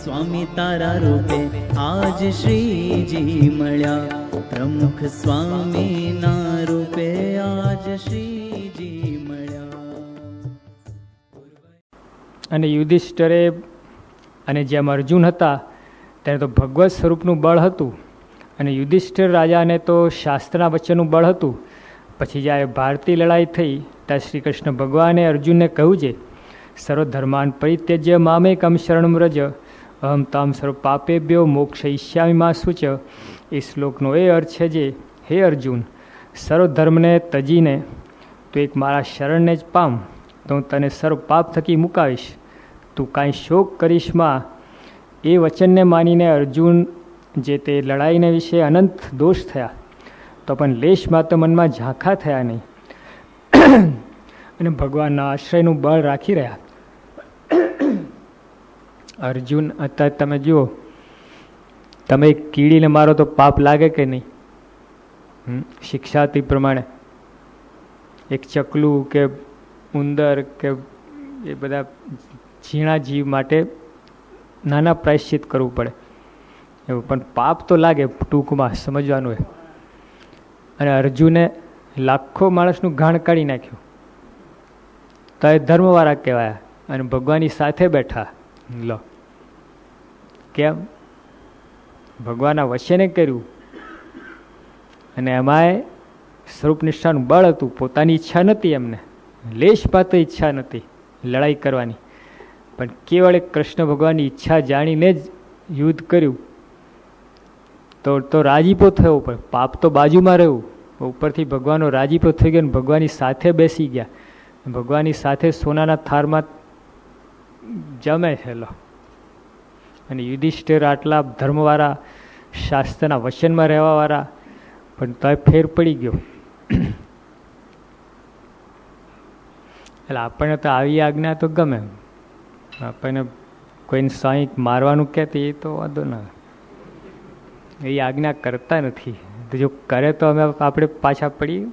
સ્વામી તારા રૂપે આજ શ્રીજી મળ્યા, પ્રમુખ સ્વામીના રૂપે આજ શ્રીજી મળ્યા. અને યુધિષ્ઠિરે અને જેમ અર્જુન હતા તેને તો ભગવત સ્વરૂપનું બળ હતું, અને યુધિષ્ઠિર રાજાને તો શાસ્ત્રના વચનનું બળ હતું. પછી જ્યારે ભારતી લડાઈ થઈ ત્યારે શ્રી કૃષ્ણ ભગવાને અર્જુનને કહ્યું છે, સર્વધર્માન પરિત્યજ્ય મામેકમ શરણમ વ્રજ અહમ તામ સર્વ પાપેભ્યો મોક્ષયિષ્યામિ મા શુચ. એ શ્લોકનો એ અર્થ છે જે, હે અર્જુન, સર્વધર્મને તજીને તું એક મારા શરણને જ પામ તો હું તને સર્વ પાપ થકી મુકાવીશ. તું કાંઈ શોક કરીશ માં. એ વચનને માનીને અર્જુન જે તે લડાઈને વિશે અનંત દોષ થયા, તો પણ લેશ માત્ર મનમાં ઝાંખા થયા નહીં અને ભગવાનના આશ્રયનું બળ રાખી રહ્યા. અર્જુન, અત્યારે તમે જુઓ, તમે કીડીને મારો તો પાપ લાગે કે નહીં? શિક્ષાથી પ્રમાણે એક ચકલું કે ઉંદર કે એ બધા ઝીણા જીવ માટે નાના પ્રાયશ્ચિત કરવું પડે એવું, પણ પાપ તો લાગે, ટૂંકમાં સમજવાનું હોય. અને અર્જુને લાખો માણસનું ઘાણ કાઢી નાખ્યું તો એ ધર્મવાળા કહેવાયા અને ભગવાનની સાથે બેઠા. લો, કેમ? ભગવાનના વચને કર્યું, અને એમાંય સ્વરૂપ નિષ્ઠાનું બળ હતું. પોતાની ઈચ્છા નથી, એમને લેશ પાત્ર ઈચ્છા નથી લડાઈ કરવાની, પણ કેવળ કૃષ્ણ ભગવાનની ઈચ્છા જાણીને જ યુદ્ધ કર્યું. તો રાજીપો થયો, પણ પાપ તો બાજુમાં રહ્યું. ઉપરથી ભગવાનનો રાજીપો થઈ ગયો, ભગવાનની સાથે બેસી ગયા, ભગવાનની સાથે સોનાના થારમાં જમે છે. લો, અને યુધિષ્ઠિર આટલા ધર્મવાળા, શાસ્ત્રના વચનમાં રહેવાવાળા, પણ તોય ફેર પડી ગયો. એટલે આપણને તો આવી આજ્ઞા તો ગમે, આપણને કોઈને સાંઈ મારવાનું કહેતી એ તો વાંધો ના, એ આજ્ઞા કરતા નથી. જો કરે તો અમે આપણે પાછા પડીએ.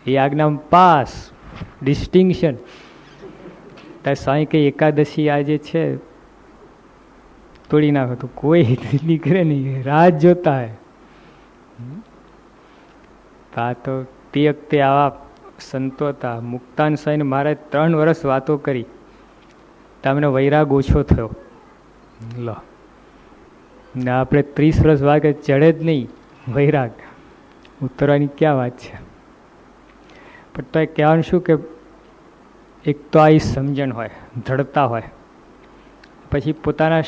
એ આજ્ઞામાં પાસ, ડિસ્ટિંક્શન. ત્યારે સાંઈ કંઈ એકાદશી આજે છે તોડી નાખો તો કોઈ નીકળે નહીં, રાહ જોતા હે. આ તો તે વખતે આવા સંતો હતા. મુક્તાન સાંઈને મારે 3 વર્ષ વાતો કરી, તમને વૈરાગ ઓછો થયો. લો, ને આપણે 30 વર્ષ વાગે ચડે જ નહીં વૈરાગ, ઉતરવાની ક્યાં વાત છે? પણ તો એ કહેવાનું શું કે એક તો આ સમજણ હોય, દ્રઢતા હોય, પછી પોતાના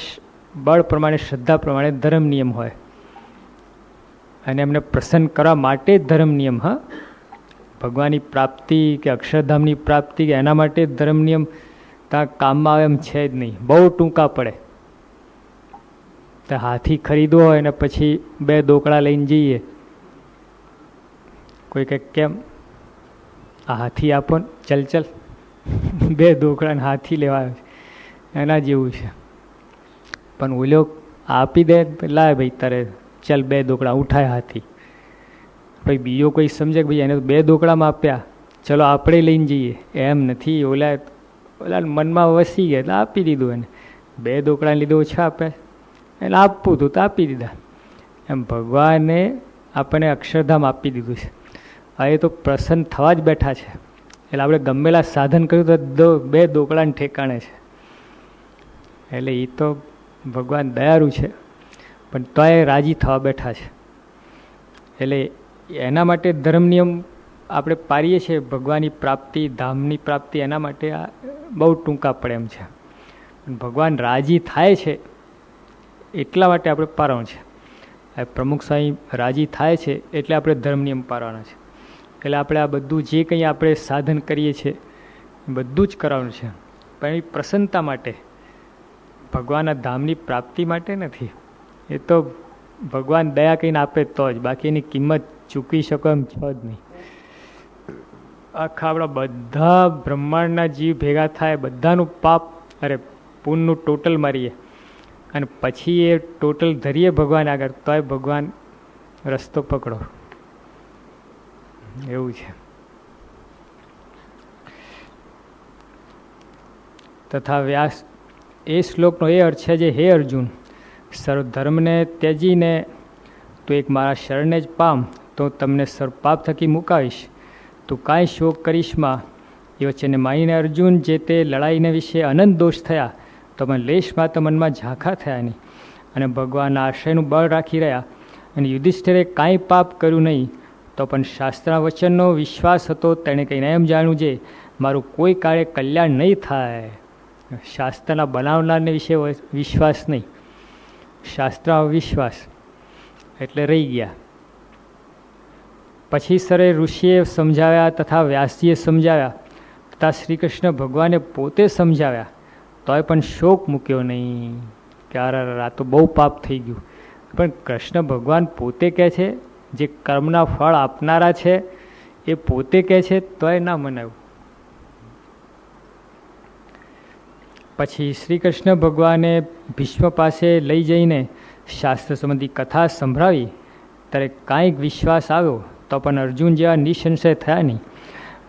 બળ પ્રમાણે, શ્રદ્ધા પ્રમાણે ધર્મ નિયમ હોય, અને એમને પ્રસન્ન કરવા માટે જ ધર્મ નિયમ. હા, ભગવાનની પ્રાપ્તિ કે અક્ષરધામની પ્રાપ્તિ કે એના માટે ધર્મ નિયમ ત્યાં કામમાં આવે એમ છે જ નહીં, બહુ ટૂંકા પડે. તો હાથી ખરીદવો હોય ને પછી 2 દોકડા લઈને જઈએ, કોઈ કંઈક કેમ આ હાથી આપો ને, ચલ 2 દોકડાને હાથી લેવા એના જેવું છે. પણ ઓલો આપી દે, લાય ભાઈ તારે ચાલ 2 દોકડા ઉઠાય હાથી. ભાઈ બીજો કોઈ સમજે કે ભાઈ એને 2 દોકડામાં આપ્યા, ચલો આપણે લઈને જઈએ, એમ નથી. ઓલા મનમાં વસી ગયા એટલે આપી દીધું એને. 2 દોકડાને લીધે ઓછા આપે, એને આપવું હતું તો આપી દીધા. એમ ભગવાને આપણને અક્ષરધામ આપી દીધું છે. હવે તો પ્રસન્ન થવા જ બેઠા છે, એટલે આપણે ગમેલા સાધન કર્યું તો 2 દોકડાને ઠેકાણે છે. એટલે એ તો ભગવાન દયાળુ છે, પણ તોય રાજી થવા બેઠા છે. એટલે એના માટે ધર્મ નિયમ આપણે પાડીએ છીએ, ભગવાનની પ્રાપ્તિ, ધામની પ્રાપ્તિ, એના માટે આ બહુ ટૂંકા પડે એમ છે. ભગવાન રાજી થાય છે એટલા માટે આપણે પારવાનું છે. પ્રમુખ સ્વામી રાજી થાય છે એટલે આપણે ધર્મ નિયમ પાડવાના છે. એટલે આપણે આ બધું જે કંઈ આપણે સાધન કરીએ છીએ બધું જ કરવાનું છે, પણ એ પ્રસન્નતા માટે, ભગવાનના ધામની પ્રાપ્તિ માટે નથી. એ તો ભગવાન દયા કહીને આપે તો જ, બાકી એની કિંમત ચૂકવી શકો એમ છો જ નહીં. આખા આપણા બધા બ્રહ્માંડના જીવ ભેગા થાય, બધાનું પાપ અરે પુણ્યનું ટોટલ મારીએ અને પછી એ ટોટલ ધરીએ ભગવાન આગળ, તોય ભગવાન રસ્તો પકડો એવું છે. તથા વ્યાસ એ શ્લોકનો એ અર્થ છે જે હે અર્જુન, સર્વ ધર્મને ત્યજીને તું એક મારા શરણે જ પામ તો તમને સર્વ પાપ થકી મુકાવીશ. તું કાંઈ શોક કરીશમાં. એ વચ્ચેને માનીને અર્જુન જે તે લડાઈને વિશે અનંત દોષ થયા તો પણ લેશમાં તો મનમાં ઝાંખા થયા નહીં અને ભગવાનના આશ્રયનું બળ રાખી રહ્યા. અને યુધિષ્ઠિરે કાંઈ પાપ કર્યું નહીં તો પણ શાસ્ત્રના વચનનો વિશ્વાસ હતો. તેણે કહીને એમ જાણ્યું છે મારું કોઈ કાર્ય કલ્યાણ નહીં થાય. શાસ્ત્રના બનાવનારને વિશે વિશ્વાસ નહીં, શાસ્ત્ર વિશ્વાસ એટલે રહી ગયા. પછી સરે ઋષિએ સમજાવ્યા તથા વ્યાસજીએ સમજાવ્યા તથા શ્રી કૃષ્ણ ભગવાને પોતે સમજાવ્યા તોય પણ શોક મૂક્યો નહીં કે આ તો બહુ પાપ થઈ ગયું. પણ કૃષ્ણ ભગવાન પોતે કહે છે, જે કર્મના ફળ આપનારા છે એ પોતે કહે છે તોય ના મનાવ્યું. પછી શ્રી કૃષ્ણ ભગવાને ભીષ્મ પાસે લઈ જઈને શાસ્ત્ર સંબંધી કથા સંભળાવી ત્યારે કાંઈક વિશ્વાસ આવ્યો તો પણ અર્જુન જેવા નિસંશય થયા નહીં.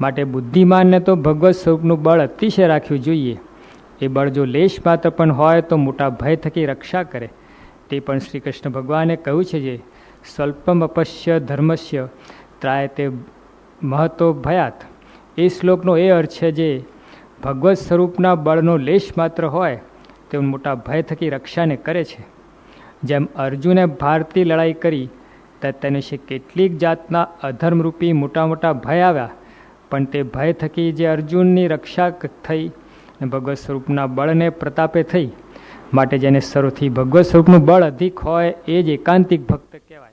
માટે બુદ્ધિમાનને તો ભગવત સ્વરૂપનું બળ અતિશય રાખ્યું જોઈએ. એ બળ જો લેશ માત્ર પણ હોય તો મોટા ભય થકી રક્ષા કરે. તે પણ શ્રી કૃષ્ણ ભગવાને કહ્યું છે જે સ્વલ્પમ અપશ્ય ધર્મસ્ય ત્રાયતે મહતો ભયાત. એ શ્લોકનો એ અર્થ છે જે ભગવત સ્વરૂપના બળનો લેશ માત્ર હોય તે મોટા ભય થકી રક્ષાને કરે છે. જેમ અર્જુને ભારતી લડાઈ કરી તો તેને વિશે કેટલીક જાતના અધર્મરૂપી મોટા મોટા ભય આવ્યા, પણ તે ભય થકી જે અર્જુનની રક્ષા થઈ અને ભગવત સ્વરૂપના બળને પ્રતાપે થઈ. માટે જેને સર્વથી ભગવત સ્વરૂપનું બળ અધિક હોય એ જ એકાંતિક ભક્ત કહેવાય.